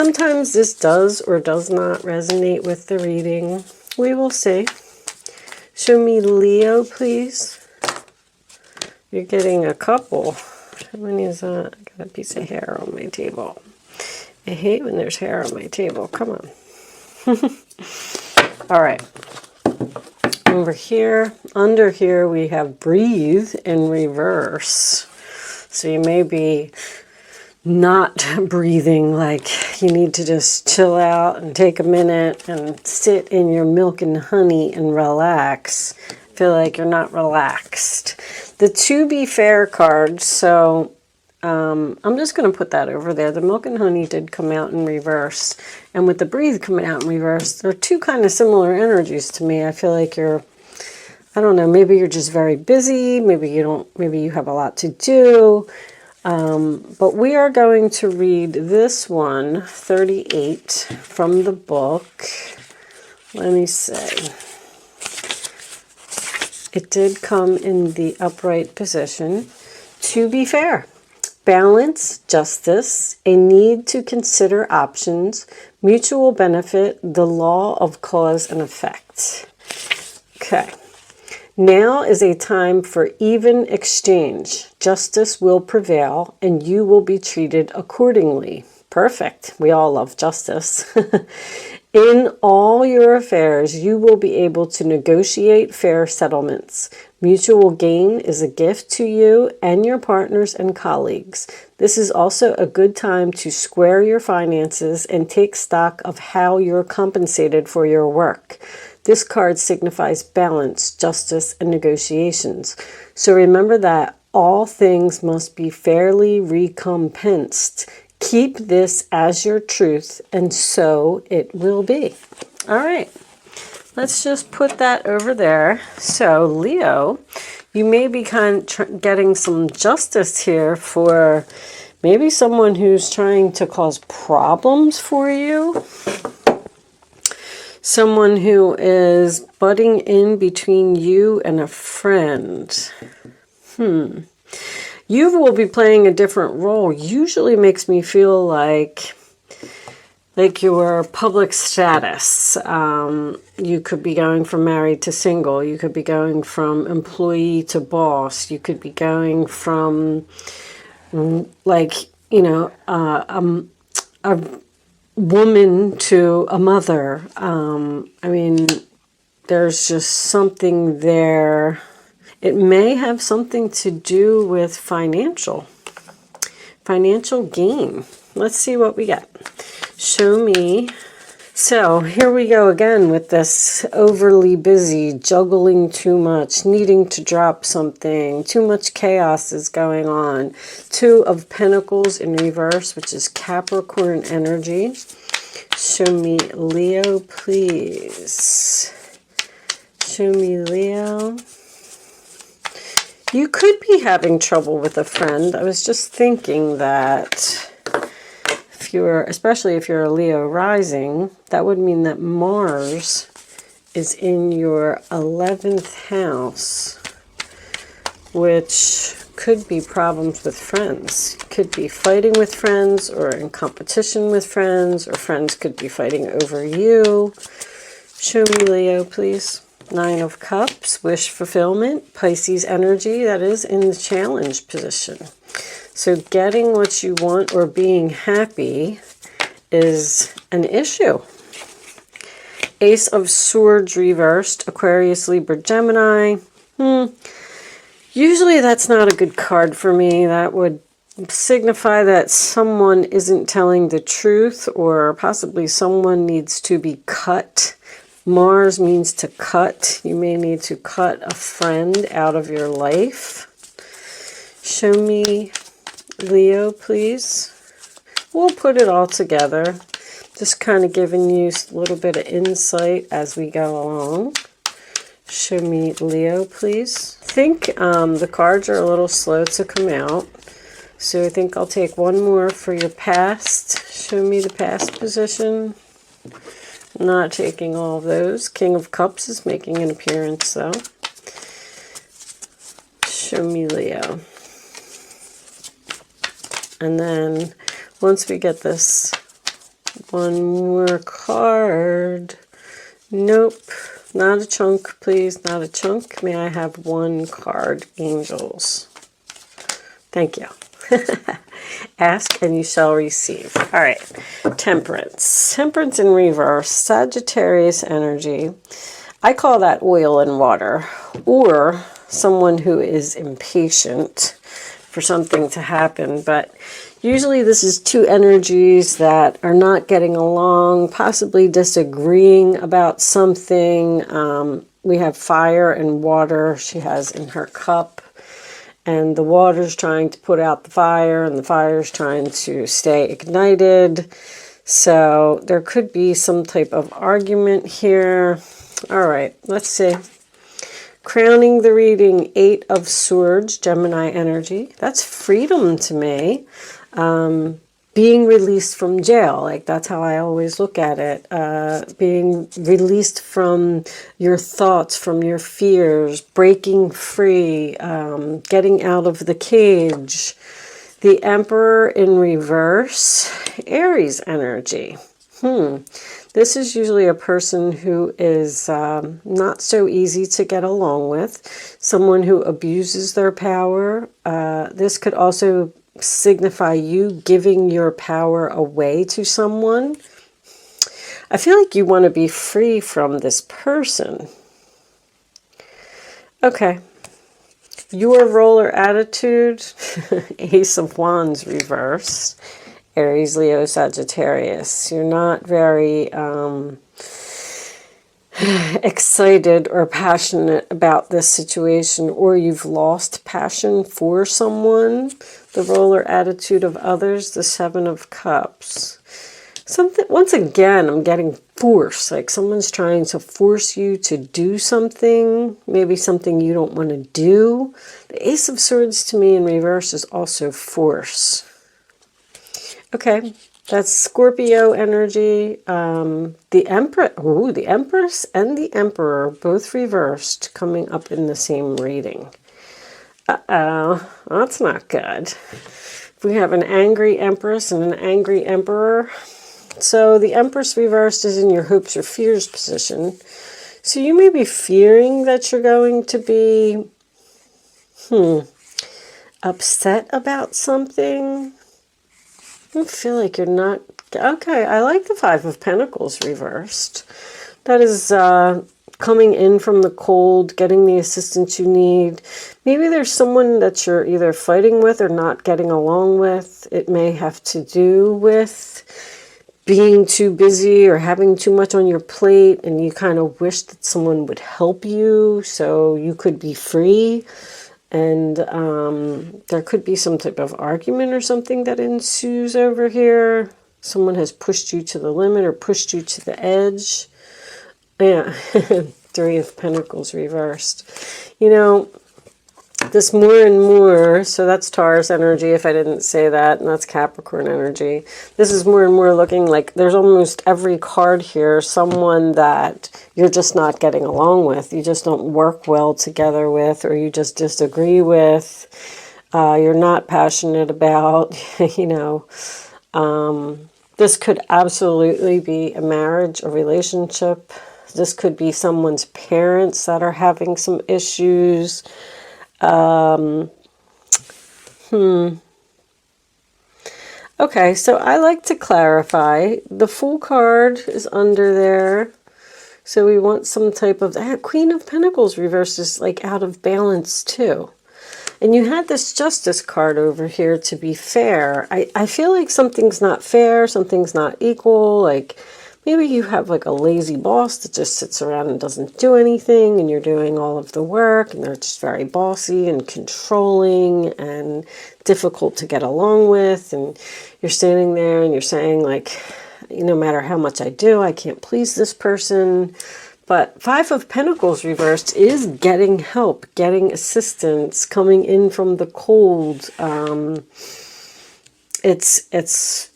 Sometimes this does or does not resonate with the reading. We will see. Show me Leo, please. You're getting a couple. How many is that? I got a piece of hair on my table. I hate when there's hair on my table. Come on. All right. Over here, under here, we have breathe in reverse. So you may be not breathing, like you need to just chill out and take a minute and sit in your milk and honey and relax. Feel like you're not relaxed. The to be fair card, so I'm just going to put that over there. The milk and honey did come out in reverse. And with the breathe coming out in reverse, they're two kind of similar energies to me. I feel like you're, I don't know, maybe you're just very busy. Maybe you don't, maybe you have a lot to do. But we are going to read this one, 38, from the book. Let me see. It did come in the upright position. To be fair. Balance, justice, a need to consider options, mutual benefit, the law of cause and effect. Okay. Now is a time for even exchange. Justice will prevail and you will be treated accordingly. Perfect. We all love justice. In all your affairs, you will be able to negotiate fair settlements. Mutual gain is a gift to you and your partners and colleagues. This is also a good time to square your finances and take stock of how you're compensated for your work. This card signifies balance, justice, and negotiations. So remember that all things must be fairly recompensed. Keep this as your truth, and so it will be. All right, let's just put that over there. So, Leo, you may be getting some justice here for maybe someone who's trying to cause problems for you. Someone who is butting in between you and a friend. You will be playing a different role. Usually makes me feel like your public status. You could be going from married to single. You could be going from employee to boss. You could be going from, like, you know, a woman to a mother. I mean, there's just something there. It may have something to do with financial gain. Let's see what we get. Show me. So here we go again with this overly busy, juggling too much, needing to drop something. Too much chaos is going on. Two of Pentacles in reverse, which is Capricorn energy. Show me Leo, please. Show me Leo. You could be having trouble with a friend. I was just thinking that especially if you're a Leo rising, that would mean that Mars is in your 11th house, which could be problems with friends. Could be fighting with friends or in competition with friends, or friends could be fighting over you. Show me Leo, please. 9 of Cups, wish fulfillment, Pisces energy, that is in the challenge position. So getting what you want or being happy is an issue. Ace of Swords reversed, Aquarius, Libra, Gemini. Usually that's not a good card for me. That would signify that someone isn't telling the truth, or possibly someone needs to be cut. Mars means to cut. You may need to cut a friend out of your life. Show me Leo, please. We'll put it all together. Just kind of giving you a little bit of insight as we go along. Show me Leo, please. I think the cards are a little slow to come out. So I think I'll take one more for your past. Show me the past position. Not taking all of those. King of Cups is making an appearance, though. Show me Leo. And then once we get this One more card. Nope. Not a chunk, please. Not a chunk. May I have one card, angels? Thank you. Ask and you shall receive. All right. Temperance. Temperance in reverse. Sagittarius energy. I call that oil and water, or someone who is impatient for something to happen. But usually this is two energies that are not getting along, possibly disagreeing about something. We have fire and water she has in her cup. And the water's trying to put out the fire, and the fire's trying to stay ignited. So there could be some type of argument here. All right, let's see. Crowning the reading, 8 of Swords, Gemini energy. That's freedom to me. Being released from jail, like that's how I always look at it. Being released from your thoughts, from your fears, breaking free, getting out of the cage. The Emperor in reverse, Aries energy. This is usually a person who is not so easy to get along with, someone who abuses their power. This could also signify you giving your power away to someone. I feel like you want to be free from this person. Okay. Your role or attitude, Ace of Wands reverse, Aries, Leo, Sagittarius. You're not very excited or passionate about this situation, or you've lost passion for someone. The role or attitude of others, the 7 of Cups. Something, once again, I'm getting force, like someone's trying to force you to do something, maybe something you don't want to do. The Ace of Swords to me in reverse is also force. Okay, that's Scorpio energy. The Empress and the Emperor, both reversed, coming up in the same reading. Uh-oh, that's not good. We have an angry Empress and an angry Emperor. So the Empress reversed is in your hopes or fears position. So you may be fearing that you're going to be upset about something. I feel like you're not... Okay, I like the 5 of Pentacles reversed. That is coming in from the cold, getting the assistance you need. Maybe there's someone that you're either fighting with or not getting along with. It may have to do with being too busy or having too much on your plate, and you kind of wish that someone would help you so you could be free. And there could be some type of argument or something that ensues over here. Someone has pushed you to the limit or pushed you to the edge. Yeah, 3 of Pentacles reversed. You know, this more and more, so that's Taurus energy if I didn't say that, and that's Capricorn energy. This is more and more looking like there's almost every card here, someone that you're just not getting along with. You just don't work well together with, or you just disagree with. You're not passionate about, you know. This could absolutely be a marriage, a relationship. This could be someone's parents that are having some issues. Okay, so I like to clarify. The Fool card is under there. So we want some type of... Queen of Pentacles reversed is like out of balance too. And you had this Justice card over here to be fair. I feel like something's not fair, something's not equal. Like maybe you have like a lazy boss that just sits around and doesn't do anything, and you're doing all of the work, and they're just very bossy and controlling and difficult to get along with. And you're standing there and you're saying like, no matter how much I do, I can't please this person. But 5 of Pentacles reversed is getting help, getting assistance, coming in from the cold. It's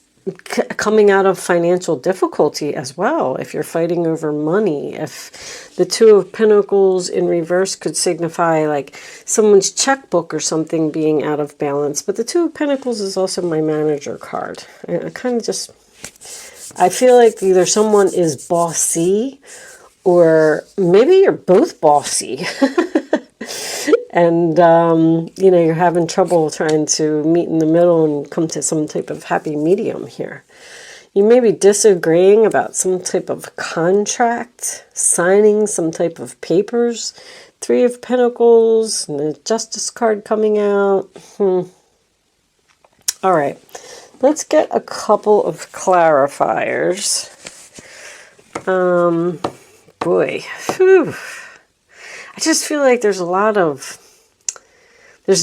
coming out of financial difficulty as well. If you're fighting over money, if the 2 of Pentacles in reverse could signify like someone's checkbook or something being out of balance. But the 2 of Pentacles is also my manager card. I kind of just I feel like either someone is bossy or maybe you're both bossy. And, you know, you're having trouble trying to meet in the middle and come to some type of happy medium here. You may be disagreeing about some type of contract, signing some type of papers. Three of Pentacles and the Justice card coming out. All right. Let's get a couple of clarifiers. Boy. Whew. I just feel like there's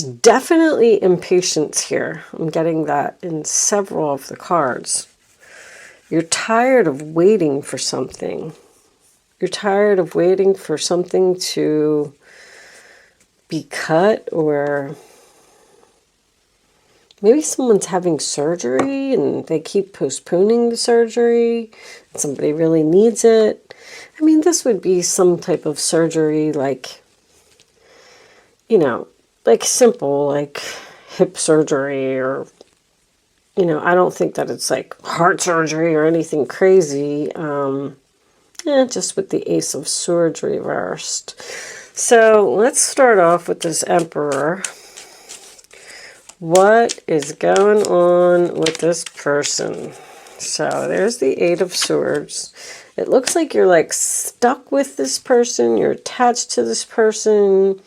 definitely impatience here. I'm getting that in several of the cards. You're tired of waiting for something. You're tired of waiting for something to be cut, or maybe someone's having surgery and they keep postponing the surgery. Somebody really needs it. I mean, this would be some type of surgery like, you know, like simple, like hip surgery, or, you know, I don't think that it's like heart surgery or anything crazy. Just with the Ace of Swords reversed. So let's start off with this Emperor. What is going on with this person? So there's the Eight of Swords. It looks like you're like stuck with this person. You're attached to this person.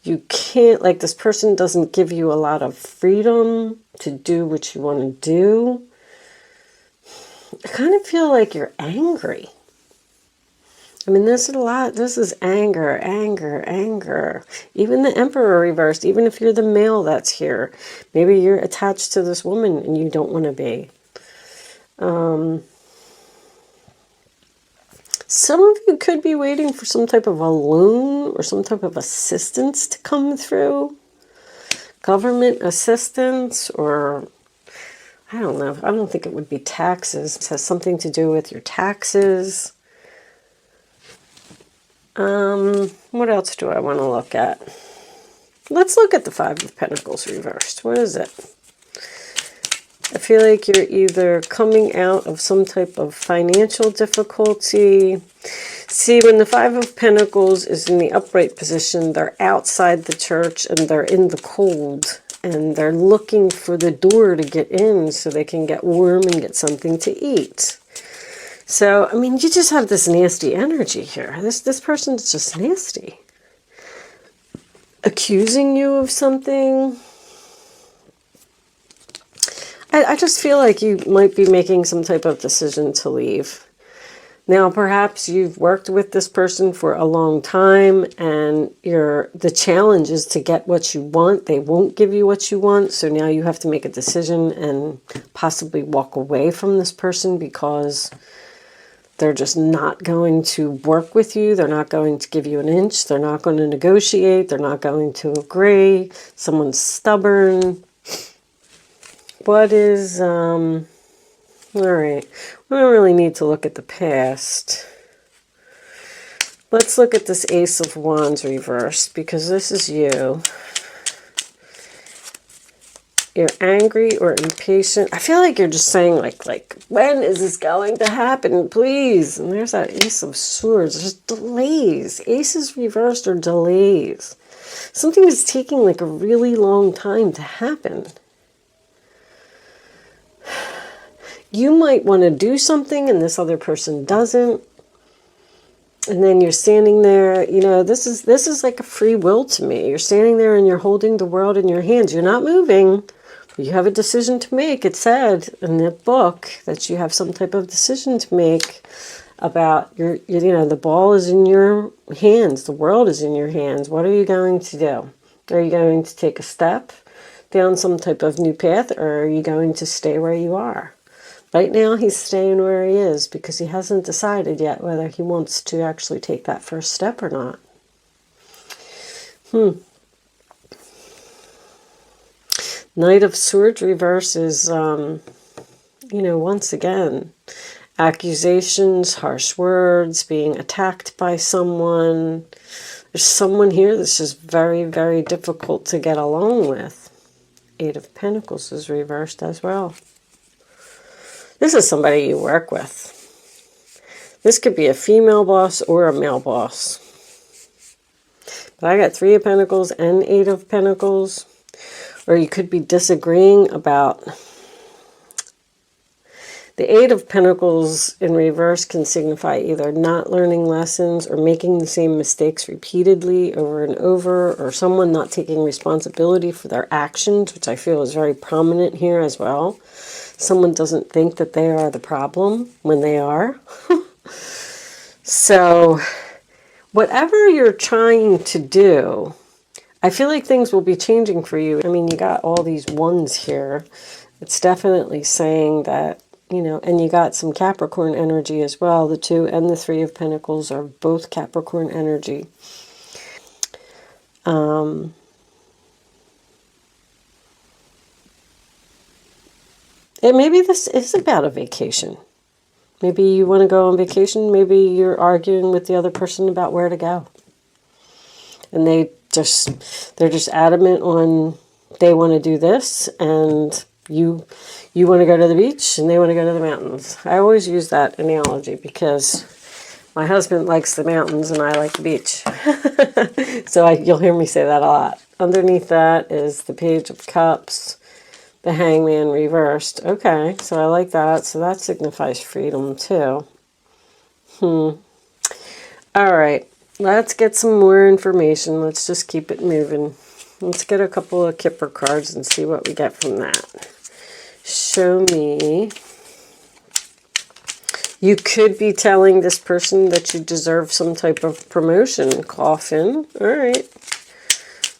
You can't, like, this person doesn't give you a lot of freedom to do what you want to do. I kind of feel like you're angry. I mean, this is a lot. This is anger, anger, anger. Even the Emperor reversed, even if you're the male that's here. Maybe you're attached to this woman and you don't want to be. Some of you could be waiting for some type of a loan or some type of assistance to come through. Government assistance, or I don't know. I don't think it would be taxes. It has something to do with your taxes. What else do I want to look at? Let's look at the Five of Pentacles reversed. What is it? I feel like you're either coming out of some type of financial difficulty. See, when the Five of Pentacles is in the upright position, they're outside the church and they're in the cold. And they're looking for the door to get in so they can get warm and get something to eat. So, I mean, you just have this nasty energy here. This person's just nasty. Accusing you of something. I just feel like you might be making some type of decision to leave. Now, perhaps you've worked with this person for a long time and the challenge is to get what you want. They won't give you what you want. So now you have to make a decision and possibly walk away from this person because they're just not going to work with you. They're not going to give you an inch. They're not going to negotiate. They're not going to agree. Someone's stubborn. What is, all right. We don't really need to look at the past. Let's look at this Ace of Wands reversed because this is you. You're angry or impatient. I feel like you're just saying like, when is this going to happen? Please. And there's that Ace of Swords. There's delays. Aces reversed are delays. Something is taking like a really long time to happen. You might want to do something and this other person doesn't. And then you're standing there, you know, this is like a free will to me. You're standing there and you're holding the world in your hands. You're not moving. You have a decision to make. It said in the book that you have some type of decision to make about you know, the ball is in your hands. The world is in your hands. What are you going to do? Are you going to take a step down some type of new path, or are you going to stay where you are? Right now, he's staying where he is because he hasn't decided yet whether he wants to actually take that first step or not. Knight of Swords reverse is, you know, once again, accusations, harsh words, being attacked by someone. There's someone here that's just very, very difficult to get along with. Eight of Pentacles is reversed as well. This is somebody you work with. This could be a female boss or a male boss. But I got 3 of Pentacles and 8 of Pentacles. Or you could be disagreeing about... The 8 of Pentacles in reverse can signify either not learning lessons or making the same mistakes repeatedly over and over, or someone not taking responsibility for their actions, which I feel is very prominent here as well. Someone doesn't think that they are the problem when they are. So, whatever you're trying to do, I feel like things will be changing for you. I mean, you got all these ones here. It's definitely saying that, you know, and you got some Capricorn energy as well. The 2 and the 3 of Pentacles are both Capricorn energy. And maybe this is about a vacation. Maybe you want to go on vacation. Maybe you're arguing with the other person about where to go. And they're just adamant on they want to do this, and you want to go to the beach and they want to go to the mountains. I always use that analogy because my husband likes the mountains and I like the beach. So you'll hear me say that a lot. Underneath that is the Page of Cups, the Hangman reversed. Okay, so I like that. So that signifies freedom too. All right, let's get some more information. Let's just keep it moving. Let's get a couple of Kipper cards and see what we get from that. Show me. You could be telling this person that you deserve some type of promotion. Coffin. All right.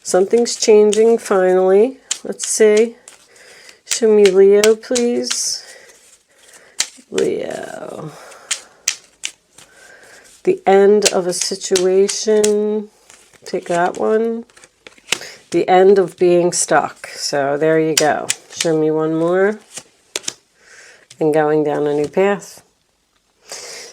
Something's changing finally. Let's see. Show me Leo, please. Leo. The end of a situation. Take that one. The end of being stuck. So there you go. Show me one more. And going down a new path.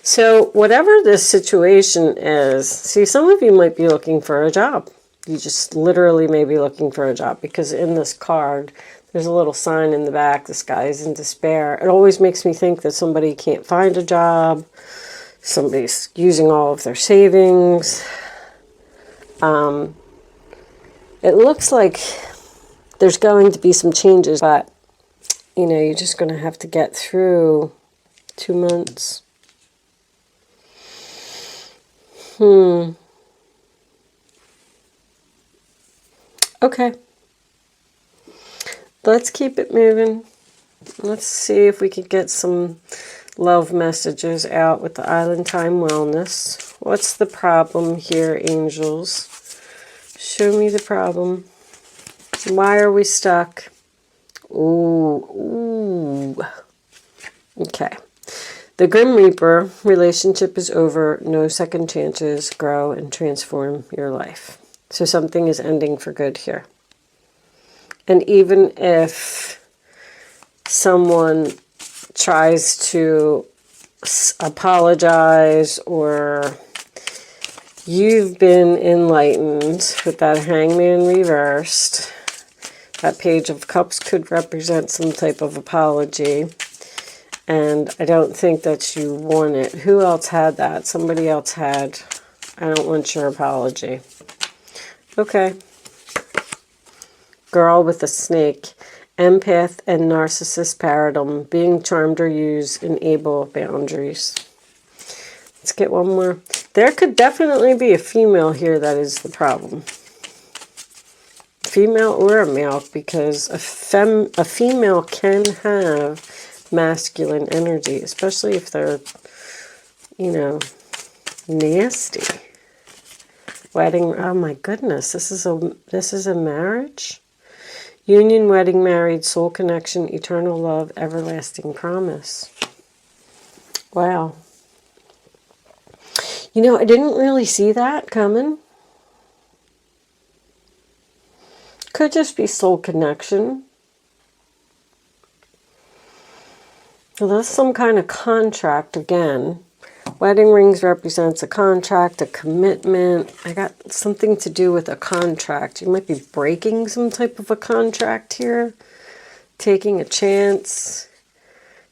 So whatever this situation is, see, some of you might be looking for a job. You just literally may be looking for a job, because in this card, there's a little sign in the back, this guy is in despair. It always makes me think that somebody can't find a job. Somebody's using all of their savings. It looks like there's going to be some changes, but, you know, you're just going to have to get through 2 months. Okay. Let's keep it moving. Let's see if we could get some love messages out with the Island Time Wellness. What's the problem here, angels? Show me the problem. Why are we stuck? Ooh. Okay. The Grim Reaper relationship is over. No second chances. Grow and transform your life. So something is ending for good here. And even if someone tries to apologize, or you've been enlightened with that Hangman reversed, that Page of Cups could represent some type of apology. And I don't think that you want it. Who else had that? Somebody else had, I don't want your apology. Okay. Girl with a snake. Empath and narcissist paradigm. Being charmed or used. Enable boundaries. Let's get one more. There could definitely be a female here that is the problem. Female or a male, because a female can have masculine energy, especially if they're, you know, nasty. Wedding, oh my goodness, this is a marriage. Union, wedding, married, soul connection, eternal love, everlasting promise. Wow. You know, I didn't really see that coming. Could just be soul connection. So that's some kind of contract again. Wedding rings represents a contract, a commitment. I got something to do with a contract. You might be breaking some type of a contract here. Taking a chance.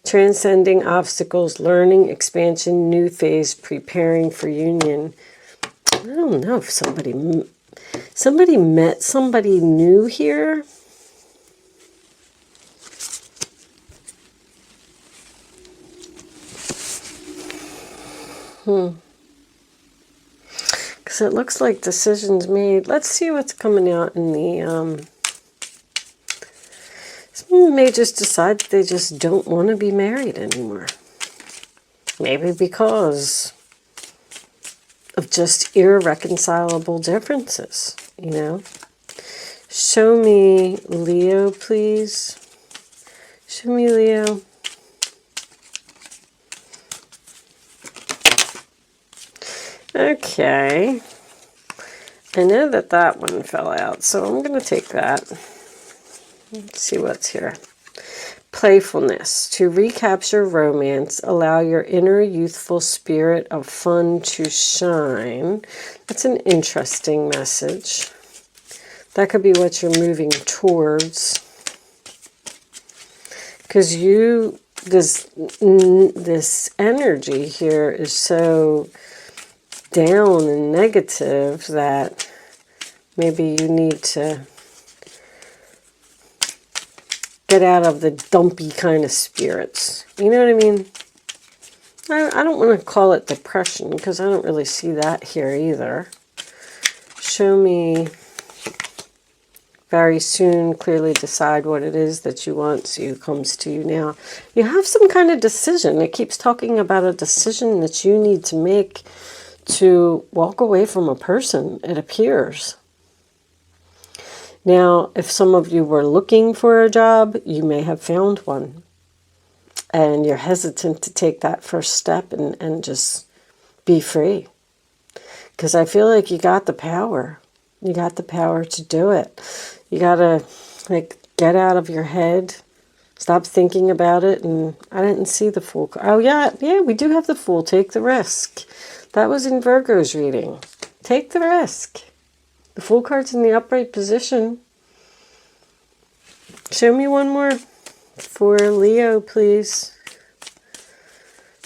Transcending obstacles, learning, expansion, new phase, preparing for union. I don't know if somebody met somebody new here. Because it looks like decisions made. Let's see what's coming out in the... Someone may just decide that they just don't want to be married anymore. Maybe because of just irreconcilable differences, you know. Show me Leo, please. Show me Leo. Okay. I know that that one fell out, so I'm going to take that. Let's see what's here. Playfulness. To recapture romance, allow your inner youthful spirit of fun to shine. That's an interesting message. That could be what you're moving towards. Because this energy here is so down and negative that maybe you need to get out of the dumpy kind of spirits. You know what I mean? I don't want to call it depression because I don't really see that here either. Show me very soon, clearly decide what it is that you want. So it comes to you now. You have some kind of decision. It keeps talking about a decision that you need to make to walk away from a person, it appears. Now, if some of you were looking for a job, you may have found one. And you're hesitant to take that first step and just be free. Because I feel like you got the power. You got the power to do it. You got to, like, get out of your head. Stop thinking about it. And I didn't see the Fool. Oh, yeah, we do have the Fool. Take the risk. That was in Virgo's reading. Take the risk. The Fool card's in the upright position. Show me one more for Leo, please.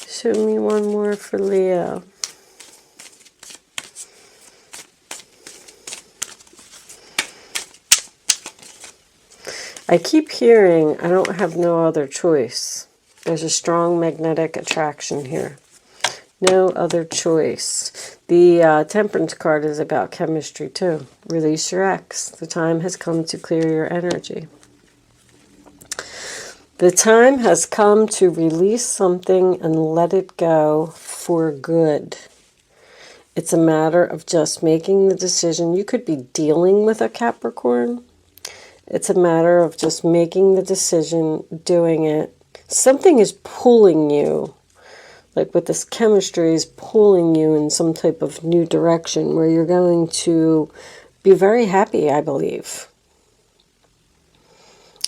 Show me one more for Leo. I keep hearing, I don't have no other choice. There's a strong magnetic attraction here. No other choice. The Temperance card is about chemistry too. Release your ex. The time has come to clear your energy. The time has come to release something and let it go for good. It's a matter of just making the decision. You could be dealing with a Capricorn. It's a matter of just making the decision, doing it. Something is pulling you. Like with this chemistry is pulling you in some type of new direction where you're going to be very happy, I believe.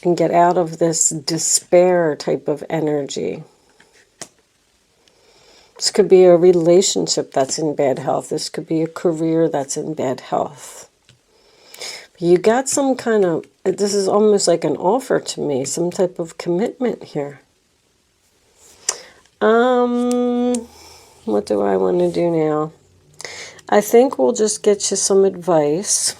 And get out of this despair type of energy. This could be a relationship that's in bad health. This could be a career that's in bad health. You got some kind of, this is almost like an offer to me, some type of commitment here. What do I want to do now? I think we'll just get you some advice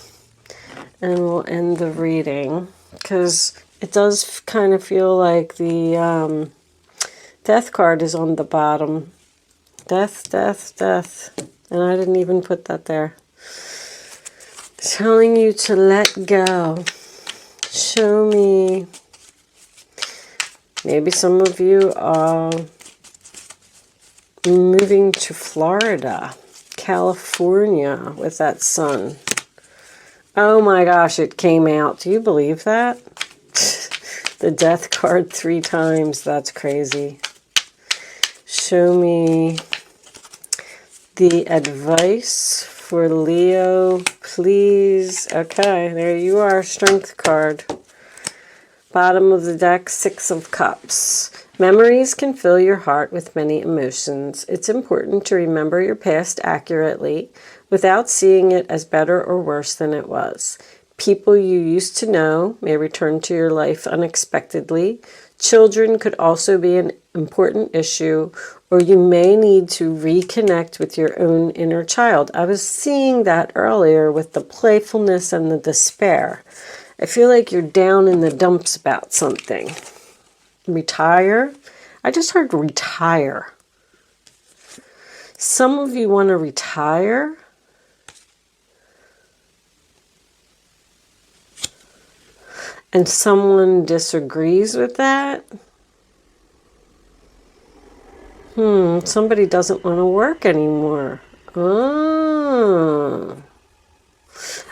and we'll end the reading because it does kind of feel like the Death card is on the bottom. Death, death, death. And I didn't even put that there. Telling you to let go. Show me. Maybe some of you are moving to Florida, California with that sun. Oh my gosh, it came out. Do you believe that? The Death card 3 times. That's crazy. Show me the advice for Leo, please. Okay, there you are. Strength card. Bottom of the deck, 6 of Cups. Memories can fill your heart with many emotions. It's important to remember your past accurately without seeing it as better or worse than it was. People you used to know may return to your life unexpectedly. Children could also be an important issue, or you may need to reconnect with your own inner child. I was seeing that earlier with the playfulness and the despair. I feel like you're down in the dumps about something. Retire? I just heard retire. Some of you want to retire. And someone disagrees with that. Somebody doesn't want to work anymore. Oh.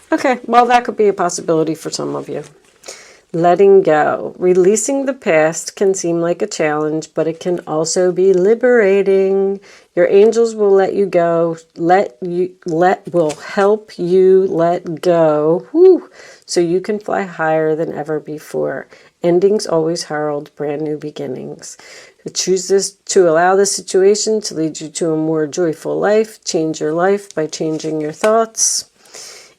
Okay, well, that could be a possibility for some of you. Letting go. Releasing the past can seem like a challenge, but it can also be liberating. Your angels will let you go. Will help you let go. Whew, so you can fly higher than ever before. Endings always herald brand new beginnings. Choose this to allow the situation to lead you to a more joyful life. Change your life by changing your thoughts.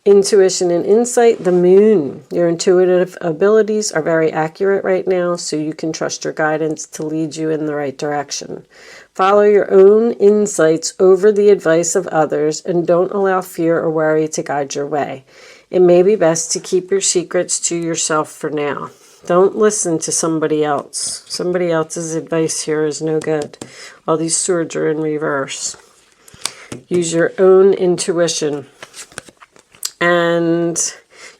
Intuition and insight, the moon. Your intuitive abilities are very accurate right now, so you can trust your guidance to lead you in the right direction. Follow your own insights over the advice of others, and don't allow fear or worry to guide your way. It may be best to keep your secrets to yourself for now. Don't listen to somebody else. Somebody else's advice here is no good. All these swords are in reverse. Use your own intuition. And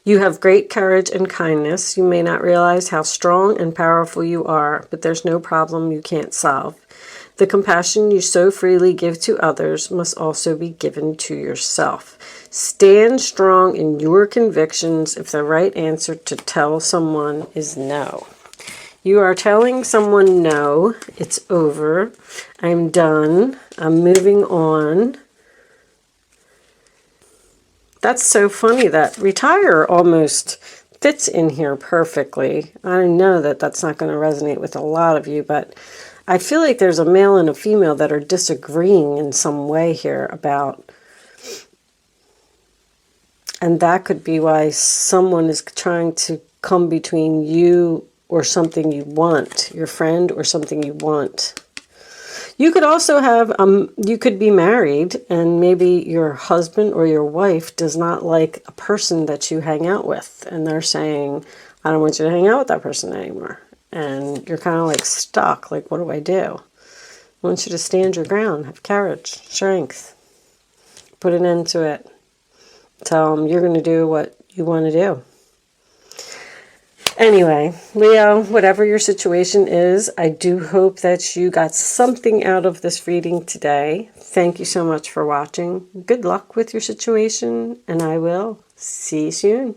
you have great courage and kindness. You may not realize how strong and powerful you are, but there's no problem you can't solve. The compassion you so freely give to others must also be given to yourself. Stand strong in your convictions if the right answer to tell someone is no. You are telling someone no, it's over, I'm done, I'm moving on. That's so funny that retire almost fits in here perfectly. I know that that's not going to resonate with a lot of you, but I feel like there's a male and a female that are disagreeing in some way here about, and that could be why someone is trying to come between you or something you want, your friend or something you want. You could also have, you could be married and maybe your husband or your wife does not like a person that you hang out with. And they're saying, I don't want you to hang out with that person anymore. And you're kind of like stuck. Like, what do I do? I want you to stand your ground, have courage, strength, put an end to it. Tell them you're going to do what you want to do. Anyway, Leo, whatever your situation is, I do hope that you got something out of this reading today. Thank you so much for watching. Good luck with your situation, and I will see you soon.